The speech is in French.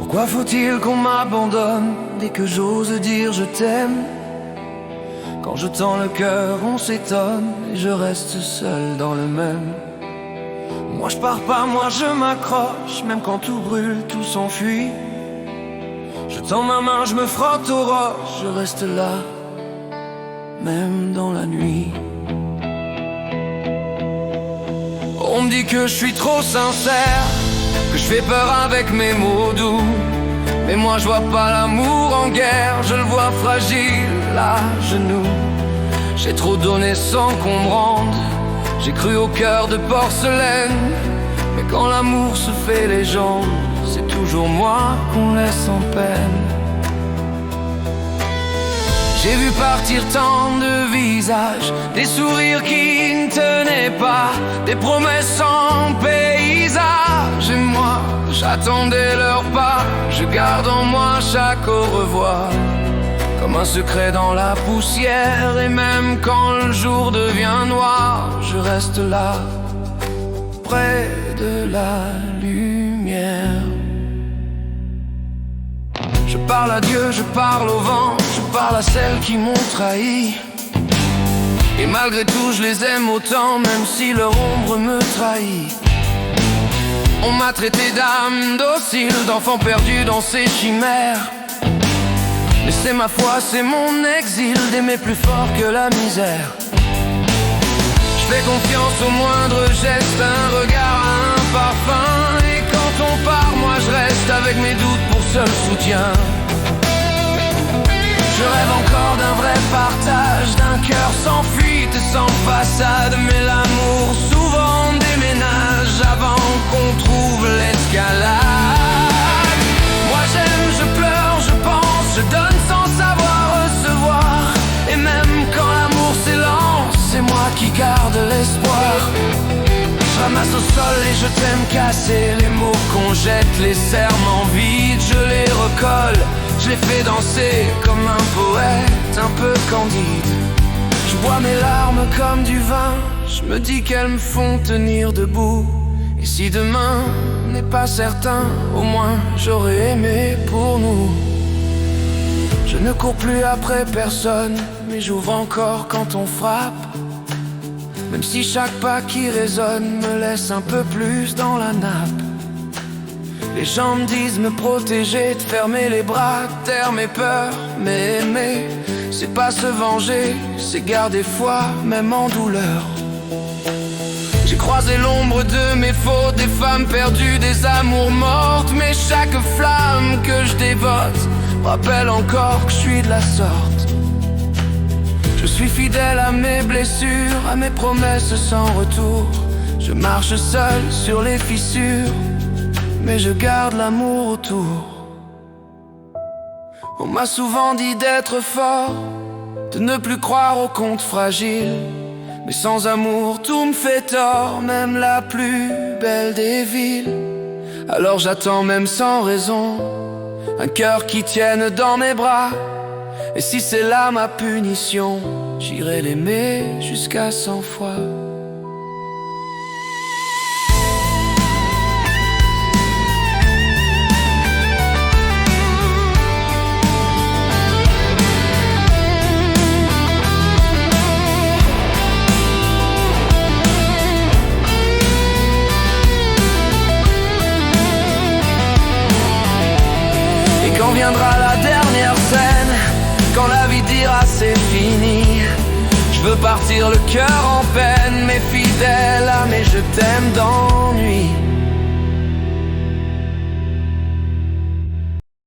Pourquoi faut-il qu'on m'abandonne dès que j'ose dire je t'aime? Quand je tends le cœur, on s'étonne et je reste seul dans le même. Moi je pars pas, moi je m'accroche, même quand tout brûle, tout s'enfuit. Je tends ma main, je me frotte aux roches, je reste là, même dans la nuit. On me dit que je suis trop sincère, que je fais peur avec mes mots doux. Mais moi je vois pas l'amour en guerre, je le vois fragile à genoux. J'ai trop donné sans qu'on me rende, j'ai cru au cœur de porcelaine. Mais quand l'amour se fait légende, c'est toujours moi qu'on laisse en peine. J'ai vu partir tant de visages, des sourires qui ne tenaient pas, des promesses sans paysage. Et moi, j'attendais leur pas, je garde en moi chaque au revoir, comme un secret dans la poussière. Et même quand le jour devient noir, je reste là, près de la lumière. Je parle à Dieu, je parle au vent, je parle à celles qui m'ont trahi. Et malgré tout je les aime autant, même si leur ombre me trahit. On m'a traité d'âme docile, d'enfant perdu dans ses chimères. Mais c'est ma foi, c'est mon exil, d'aimer plus fort que la misère. Je fais confiance au moindre geste, un regard, un parfum. Et quand on part, moi je reste avec mes doutes pour seul soutien. Je rêve encore d'un vrai partage, d'un cœur sans fuite et sans façade. Mais l'amour souvent déménage avant qu'on trouve l'escalade. Moi j'aime, je pleure, je pense, je donne sans savoir recevoir. Et même quand l'amour s'élance, c'est moi qui garde l'espoir. Je ramasse au sol et je t'aime casser, les mots qu'on jette, les serments vides, je les recolle. Je les fais danser comme un poète un peu candide. Je bois mes larmes comme du vin, je me dis qu'elles me font tenir debout. Et si demain n'est pas certain, au moins j'aurais aimé pour nous. Je ne cours plus après personne, mais j'ouvre encore quand on frappe. Même si chaque pas qui résonne me laisse un peu plus dans la nappe. Les gens me disent me protéger, de fermer les bras, taire mes peurs. Mais aimer, c'est pas se venger, c'est garder foi, même en douleur. J'ai croisé l'ombre de mes fautes, des femmes perdues, des amours mortes. Mais chaque flamme que je dévote me rappelle encore que je suis de la sorte. Je suis fidèle à mes blessures, à mes promesses sans retour. Je marche seul sur les fissures, mais je garde l'amour autour. On m'a souvent dit d'être fort, de ne plus croire aux contes fragiles. Mais sans amour tout me fait tort, même la plus belle des villes. Alors j'attends même sans raison, un cœur qui tienne dans mes bras. Et si c'est là ma punition, j'irai l'aimer jusqu'à 100 fois. Quand viendra la dernière scène, quand la vie dira c'est fini, je veux partir le cœur en peine, mais fidèle à mes je t'aime d'ennui.